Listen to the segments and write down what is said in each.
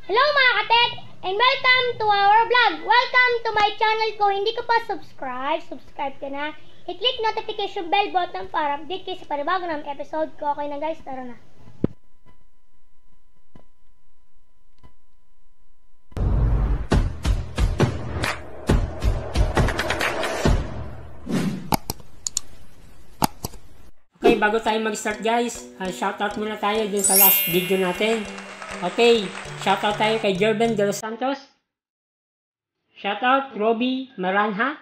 Hello mga katek! And welcome to our vlog! Welcome to my channel ko. Hindi ka pa subscribe ka na. I-click notification bell button para update kayo sa panibago ng episode ko. Okay na guys, tara na. Okay, bago tayo mag-start guys, shoutout muna tayo dun sa last video natin. Okay, shoutout tayo kay Jerben De Los Santos. Shoutout Robbie Maranha.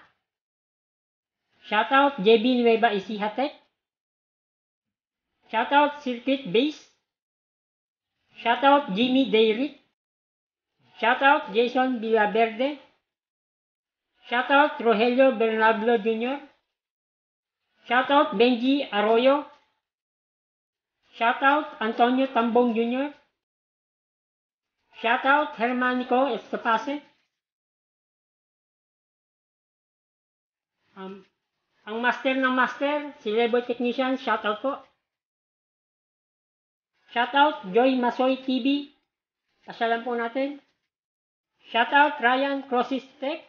Shoutout JB Nueva Ecija Tech. Shoutout Circuit Base. Shoutout Jimmy Dayrick. Shoutout Jason Villaverde. Shoutout Rogelio Bernablo Jr. Shoutout Benji Arroyo. Shoutout Antonio Tambong Jr. Shoutout Hermanico Estopase. Ang master ng master, si Leboy Technician, shoutout po. Shoutout Joy Masoy TV. Pasyalan po natin. Shoutout Ryan Crosses Tech.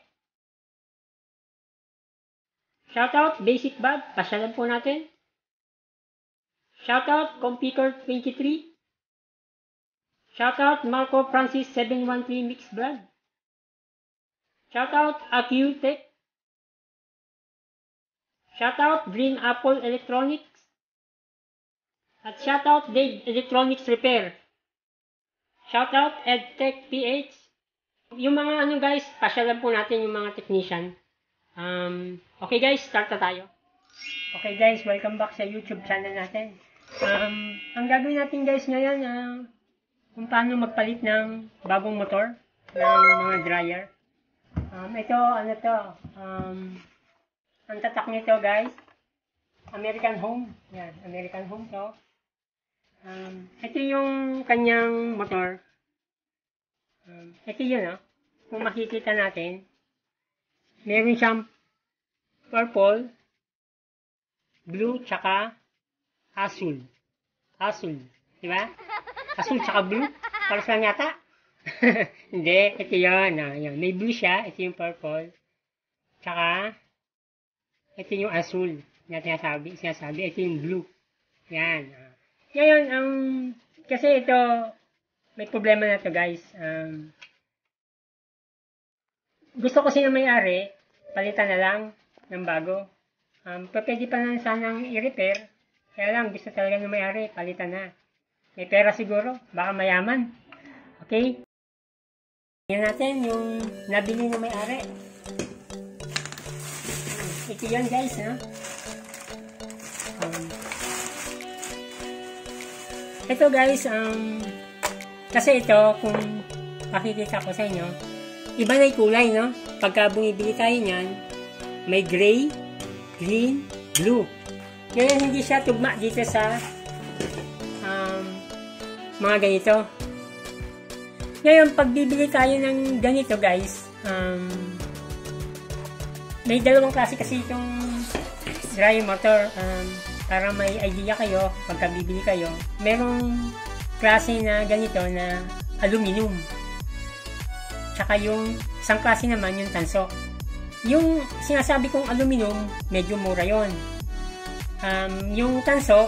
Shoutout Basic Bad, pasyalan po natin. Shoutout Compicker 23. Shoutout Marco Francis 713 Mixed Blood. Shoutout AQ Tech. Shoutout Green Apple Electronics. At shoutout Dave Electronics Repair. Shoutout EdTech PH. Yung mga guys, pasyalan po natin yung mga technician. Okay guys, start na tayo. Okay guys, welcome back sa YouTube channel natin. Ang gagawin natin guys ngayon, kung paano magpalit ng bagong motor ng mga dryer. Ito, ang tatak nito guys, American Home. Yan, American Home to. Ito yung kanyang motor. Ito yun, kung makikita natin, meron siyang purple, blue, tsaka asul. Asul. Diba? Asul tsaka blue. Para sa yata. Hindi. Ito yun. Yan. May blue siya. Ito yung purple. Tsaka, ito yung asul. Yan sinasabi. Ito yung blue. Yan. Ngayon, kasi ito, may problema na to guys. Gusto ko sino may-ari, palitan na lang ng bago. Pwede pa na sanang i-repair. Kaya lang, gusto talaga ng may-ari, palitan na. May pera siguro, baka mayaman. Okay? Tingnan natin yung nabili ng may-ari. Ito yun guys, ito guys, kasi ito, kung makikita ko sa inyo, iba na yung kulay, no? Pagka bumibili tayo niyan, may gray, green, blue. Ngayon, hindi siya tugma dito sa mga ganito. Ngayon, pag bibili tayo ng ganito, guys, may dalawang klase kasi itong dryer motor. Para may idea kayo, pagka bibili kayo, merong klase na ganito na aluminum. Tsaka yung isang klase naman yung tanso. Yung sinasabi kong aluminum, medyo mura yon. Yung tanso,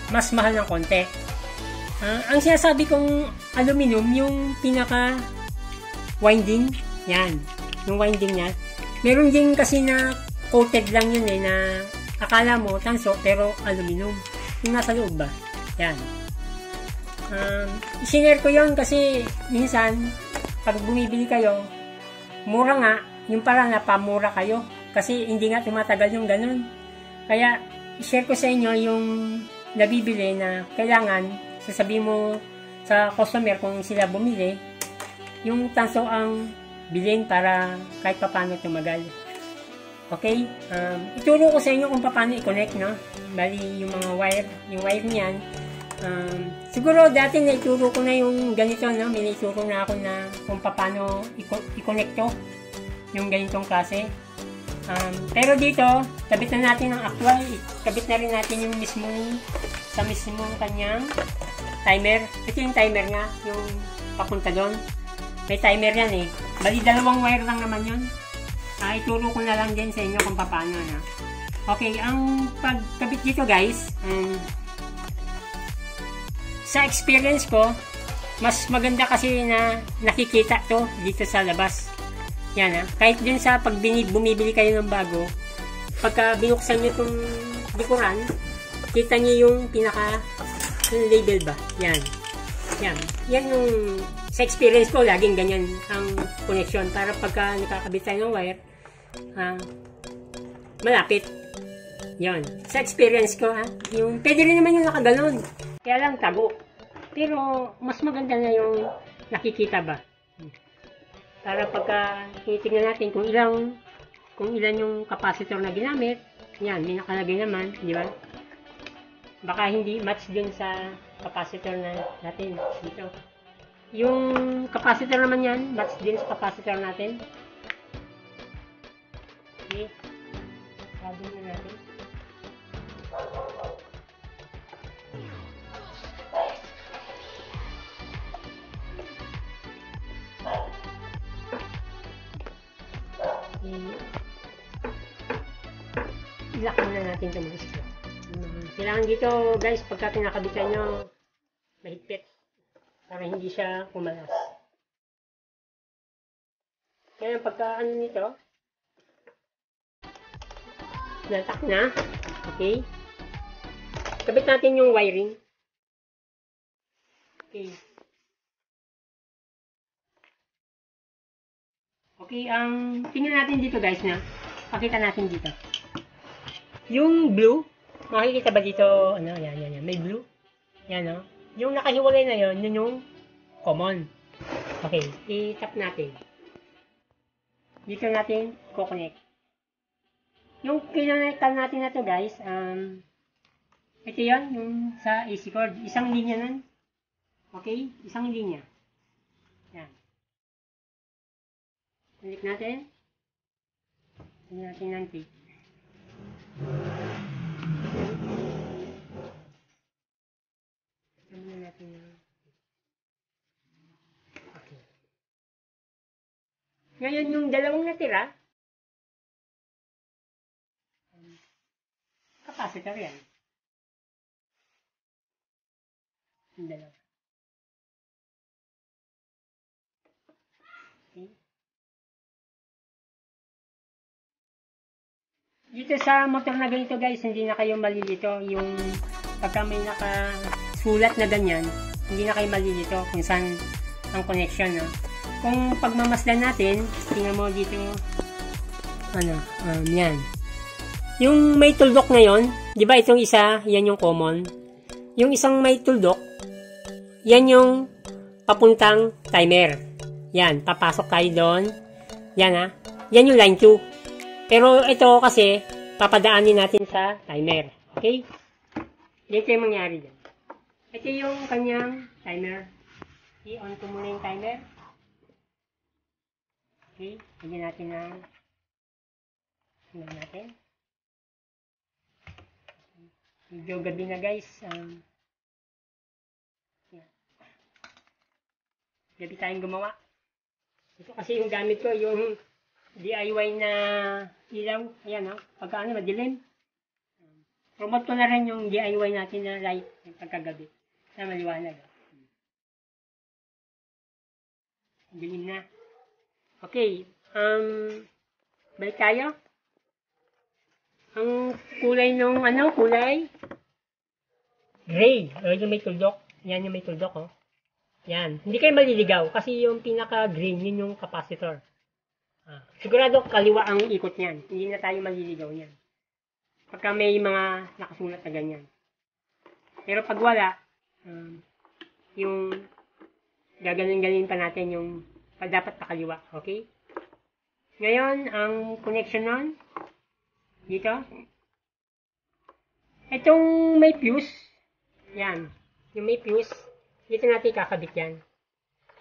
mas mahal ng konti. Ang sinasabi kong aluminum, yung pinaka winding, yan. Yung winding niya. Meron din kasi na coated lang yun na akala mo tanso pero aluminum. Yung nasa loob ba? Yan. Isinare ko yon kasi minsan pag bumibili kayo, mura nga, yung parang napamura kayo. Kasi hindi nga tumatagal yung ganun. Kaya, i-share ko sa inyo yung nabibili na kailangan, sasabihin mo sa customer kung sila bumili, yung tanso ang bilhin para kahit paano tumagal. Okay? Ituro ko sa inyo kung paano i-connect, no? Bali, yung mga wire, yung wire niyan, siguro dati naituro ko na yung ganito, no? May naituro na ako na kung paano i-connecto yung ganitong klase. Pero dito, kabit na natin ang actual, kabit na rin natin yung mismong, sa mismong kanyang timer. Ito yung timer nga, yung papunta doon. May timer yan eh. Bali, 2 wire lang naman yun. Ituro ko na lang din sa inyo kung paano na. Okay, ang pagkabit dito guys, sa experience ko, mas maganda kasi na nakikita to dito sa labas. Yan kahit dun sa pag bumibili kayo ng bago, pagka binuksan nyo itong likuran, kita nyo yung pinaka label ba? Yan yung sa experience ko, laging ganyan ang connection para pagka nakakabit tayo ng wire, malapit. Yan, sa experience ko yung pwede rin naman yung nakaganon, kaya lang tago. Pero mas maganda na yung nakikita ba. Para pagka titingnan natin kung ilan yung capacitor na ginamit, yan, may nakalagay naman, di ba? Baka hindi match dun sa capacitor na natin dito. Yung capacitor naman yan, match din sa capacitor natin. Okay. Sabi na natin. I-lock muna natin ito mga screw. Kailangan dito guys, pagka pinakabitan nyo, mahigpit para hindi siya kumalas. Kaya pagka ano nito, natak na. Okay. Kabit natin yung wiring. Okay. Okay, tingnan natin dito guys na. Pakita natin dito. Yung blue, makikita ba dito, yan, may blue. Yan, yung nakahiwalay na yun yung common. Okay, i-tap natin. Dito natin ko-connect. Yung kinonectan natin na to guys, ito yun, yung sa AC cord. Isang linya nun. Okay, isang linya. Yan. Connect natin. Tingnan natin ng tape. Okay. Ngayon yung dalawang natira, capacitor yan. Yung dalawa. Okay. Dito sa motor na ganito guys, hindi na kayo malilito. Yung pagka may nakasulat na ganyan, hindi na kayo malilito kung saan ang connection. Kung pagmamasdan natin, tingnan mo dito, yan. Yung may tuldok ngayon, di ba itong isa, yan yung common. Yung isang may tuldok, yan yung papuntang timer. Yan, papasok tayo doon. Yan yan yung line 2. Pero ito kasi, papadaanin natin sa timer. Okay? Dito yung mangyari dyan. Ito yung kanyang timer. I-on ko muna yung timer. Okay? Lagyan natin na natin. Medyo gabi na guys. Gabi tayong gumawa. Ito kasi yung gamit ko, yung DIY na ilaw. Ayan pagka madilim. Promote ko na rin yung DIY natin na light pagkagabi. Na maliwanag. Dilim na. Okay. Balik tayo. Ang kulay nung kulay gray. Yung may tuldok. Yan yung may tuldok Yan. Hindi kayo maliligaw kasi yung pinaka-green yun yung capacitor. Sigurado kaliwa ang ikot niyan. Hindi na tayo maliligaw niyan. Pagka may mga nakasulat na ganyan. Pero pag wala, yung gaganin pa natin yung dapat pakaliwa. Okay? Ngayon, ang connection nun, dito. Itong may fuse, yan. Yung may fuse, dito natin kakabit yan.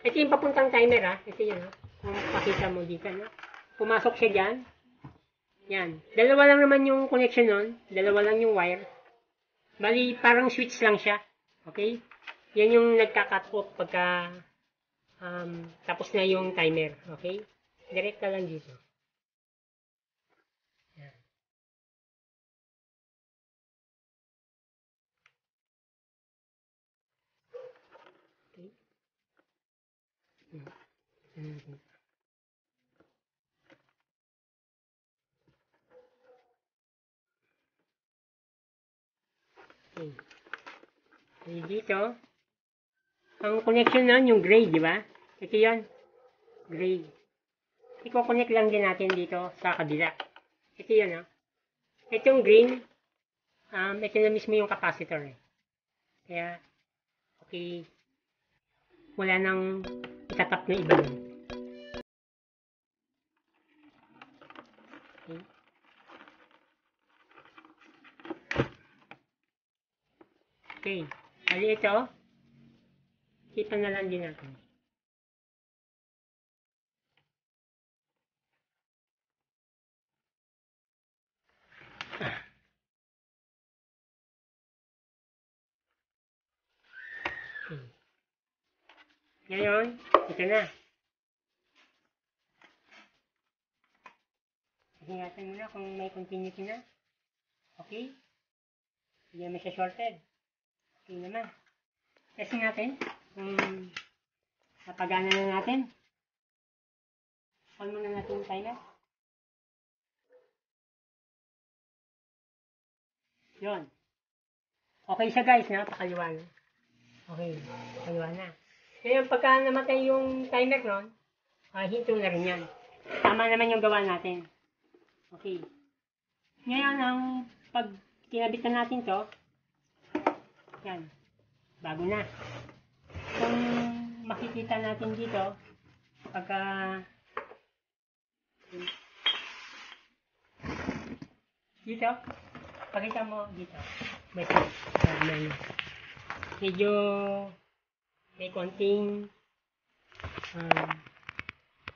Ito yung papuntang timer Ito yun Kung pakita mo dito pumasok siya dyan. Yan. Dalawa lang naman yung connection nun. Dalawa lang yung wire. Bali, parang switch lang siya. Okay? Yan yung nagka-cut off pagka tapos na yung timer. Okay? Direct ka lang dito. Yan. Okay. Okay. Okay, dito, ang connection nun, yung gray, di ba? Ito yan, gray. I-connect lang din natin dito sa kabila. Ito yan, oh. Itong green, ito na mismo yung capacitor, eh. Kaya, okay, wala nang itatap na iba nun. Okay. Okay. Bali ito, kita na lang din natin. Okay. Ngayon, ito na. Ingatan mo na kung may continuity na. Okay? Hindi naman siya shorted. Okay naman. Testing natin kung napagana na natin. On muna natin yung timer. Yun. Okay siya guys, napakaliwa na. Okay, kaliwa na. Ngayon, pagka namatay yung timer nun, hinto na rin yan. Tama naman yung gawa natin. Okay. Ngayon, ang pag kinabit na natin to, yan, bago na. Kung makikita natin dito, pagka dito, pakita mo dito. Medyo may konting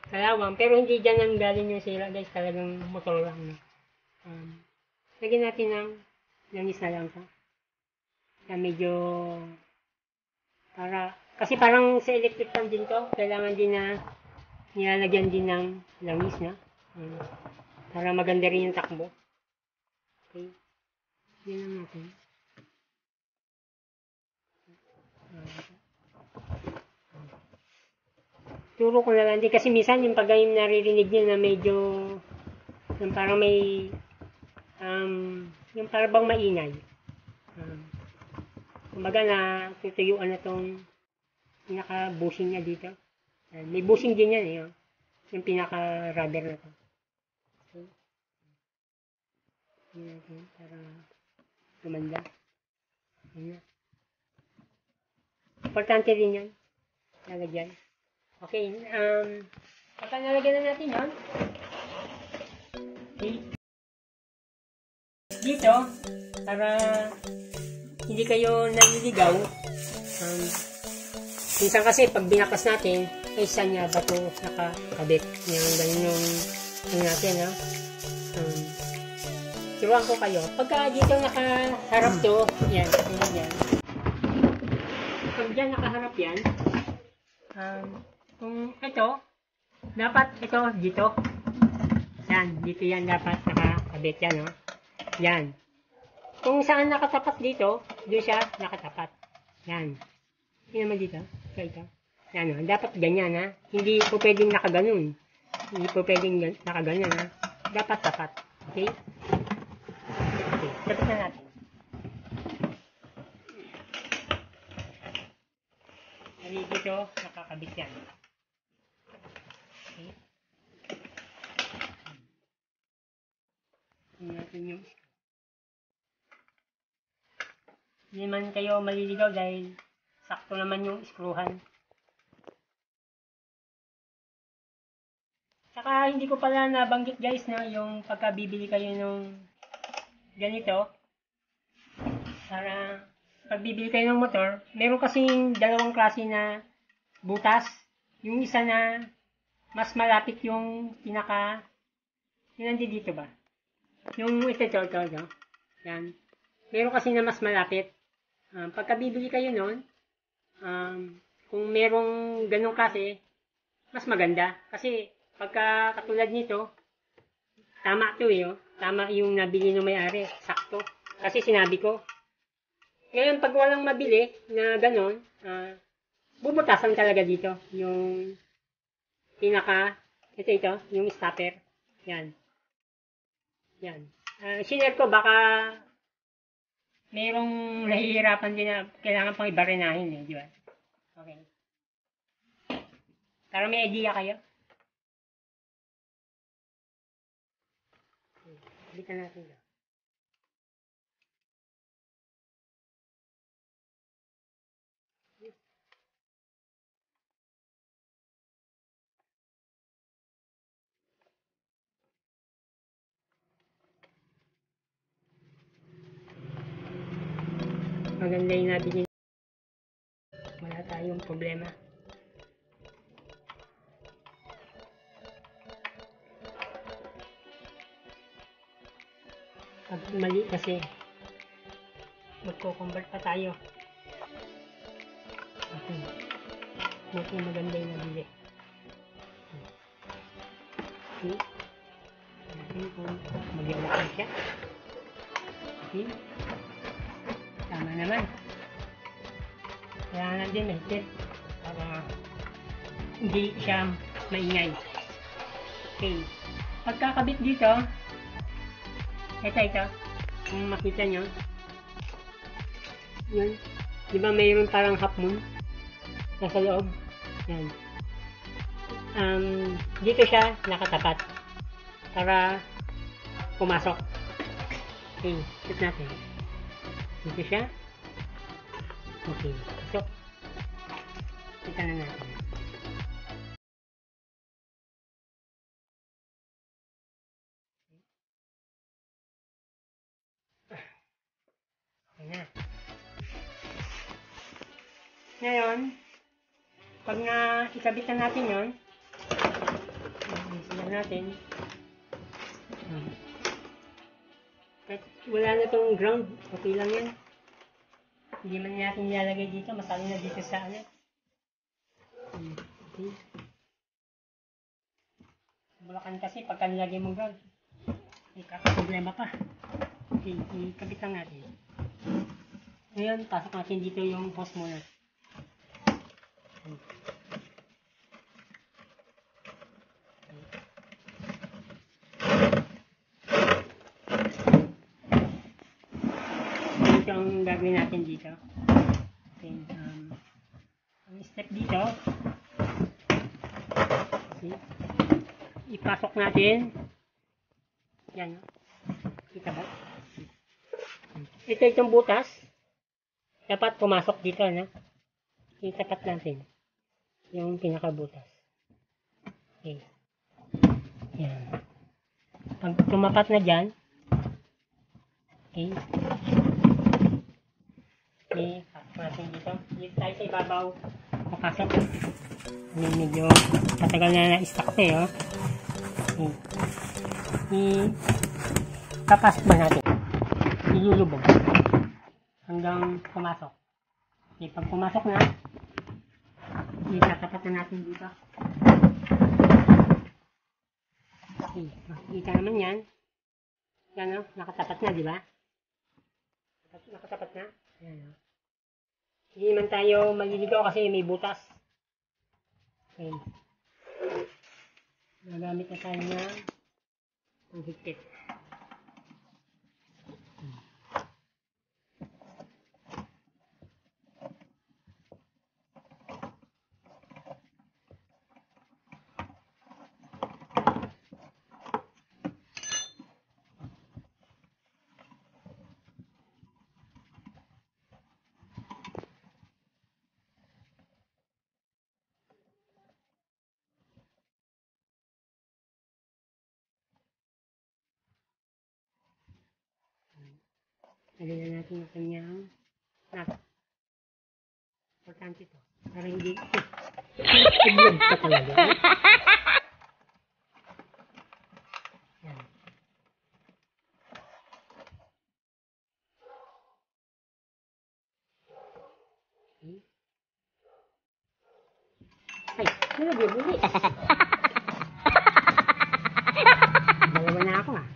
kalawang, pero hindi dyan ang galing yung sila guys, talagang motor lang. Lagyan natin ng langis na lang ito. Na medyo kasi parang sa electric fan din to, kailangan din na nilalagyan din ng langis na para maganda rin yung takbo. Okay, yun lang natin. Turo ko na lang din kasi minsan yung pag yung naririnig niya na medyo yung parang may yung parang bang maingay. Kumbaga na tutuyuan na tong pinaka-bushing niya dito. May bushing din yan eh. Yung pinaka-rubber na to. So, yun natin para gumanda. Yun na. Importante din yan. Nalagyan. Okay, pagka nalagyan na natin yun. Okay. Dito, para hindi kayo naliligaw, minsan kasi pag binakas natin, ay saan niya ba ito nakakabit. Yung ganun yung natin, ha? Turuan ko kayo. Pagka dito nakaharap to, yan, yan. Pag dyan nakaharap yan, kung ito, dapat ito dito. Yan, dito yan dapat nakakabit yan, no? Yan. Kung saan nakatapat dito, doon siya nakatapat. Yan. Yan naman dito. Ito. Yan, no? Dapat ganyan, ha? Hindi po pwedeng nakaganon. Hindi po pwedeng nakaganon, ha? Dapat tapat. Okay? Okay. Tapos na natin. Jadi dito, nakakabit yan. Okay. Tingnan natin yung hindi man kayo maliligaw dahil sakto naman yung skruhan. Saka hindi ko pala nabanggit guys na yung pagkabibili kayo ng ganito, para pag bibili kayo ng motor, meron kasing dalawang klase na butas. Yung isa na mas malapit yung pinaka, yun nandito dito ba? Yung ito. Yan. Meron kasi na mas malapit. Pagka bibili kayo nun, kung merong ganong klase, mas maganda. Kasi pagka katulad nito, tama to eh. Oh. Tama yung nabili ng may-ari. Sakto. Kasi sinabi ko. Ngayon, pag walang mabili na ganon, bubutasan talaga dito. Yung ito, yung stopper. Yan. Yan. Sinare ko, baka merong nahihirapan din na kailangan pang ibarinahin eh, di ba? Okay. Para may idea kayo. Balikan natin ito. Maganda yung nabili. Wala tayong problema. Pag mali kasi, magko-convert pa tayo. Okay. Buti maganda yung nabili. Okay. Natin kung mag-ialakay siya. Okay. Tama naman. Kailangan din mahigpit para hindi siya maingay. Okay. Pagkakabit dito, ito, kung makita nyo, yun, di ba mayroon parang half moon nasa loob? Yan. Dito siya nakatapat para pumasok. Okay, shoot natin. Dito siya. Okay, pasok. Kita na natin. Ayan na. Ngayon, pag ikabit na natin yun, siya natin. Kahit wala na itong ground, okay lang yan. Hindi man natin nilalagay dito, masali na dito sa ano. Okay. Bulakan kasi pagka nilagay mong ground, may problema pa. Okay, ikabit lang natin. Ngayon, pasok natin dito yung hose muna. Ito ang gagawin natin dito. Okay, ang step dito, okay, ipasok natin. Yan. Kita ba? Ito itong butas. Dapat pumasok dito, no? Itapat natin. Yung pinakabutas. Okay. Yan. Pag tumapat na dyan, okay. Okay, pasok natin dito. Dito tayo sa ibabaw. Papasok. Medyo matagal na na-stack to, oh. Okay. Papasok ba natin? Ilulubog. Hanggang pumasok. Okay, pag pumasok na, itatapat na natin dito. Okay, makikita naman yan. Yan o, nakatapat na, di ba? Nakatapat na. Yan o. Hindi naman tayo maliligaw kasi may butas. Okay. Nagamit na tayo ng panghigpit. Lagyan na natin yung kanyang nut. Importante ito. Para hindi iblog ka talaga. Yan. Okay. Ano bibili? Dalawa na ako ah.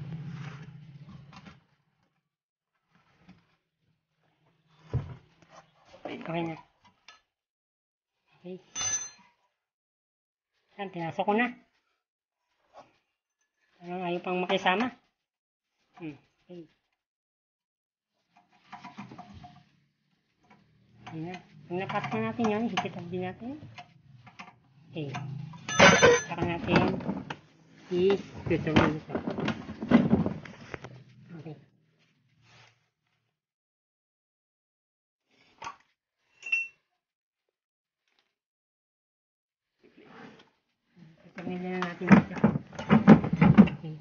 Okay na. Okay. Yan, pinasok ko na. Parang ayaw pang makisama. Okay. Ayan na. Pag nakat na natin yan, hikitan din natin. Okay. Saka natin i-filter na ito. Okay. Filter na natin ito. Okay.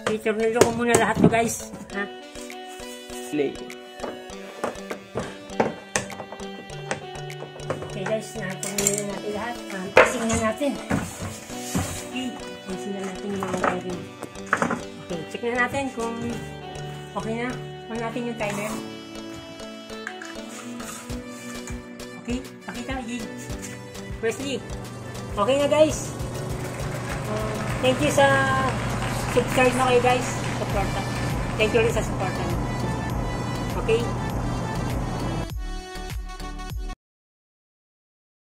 I-tornado ko muna lahat to guys. Ha? Play. Okay guys, na-tornado natin lahat. Passing na natin. Okay, passing na natin yung mga wiring. Okay, check na natin kung okay na. On natin yung timer. Okay, pakita. Press E. Okay na guys. Thank you sa subscribe na kayo guys. Support. Thank you rin sa support. Okay.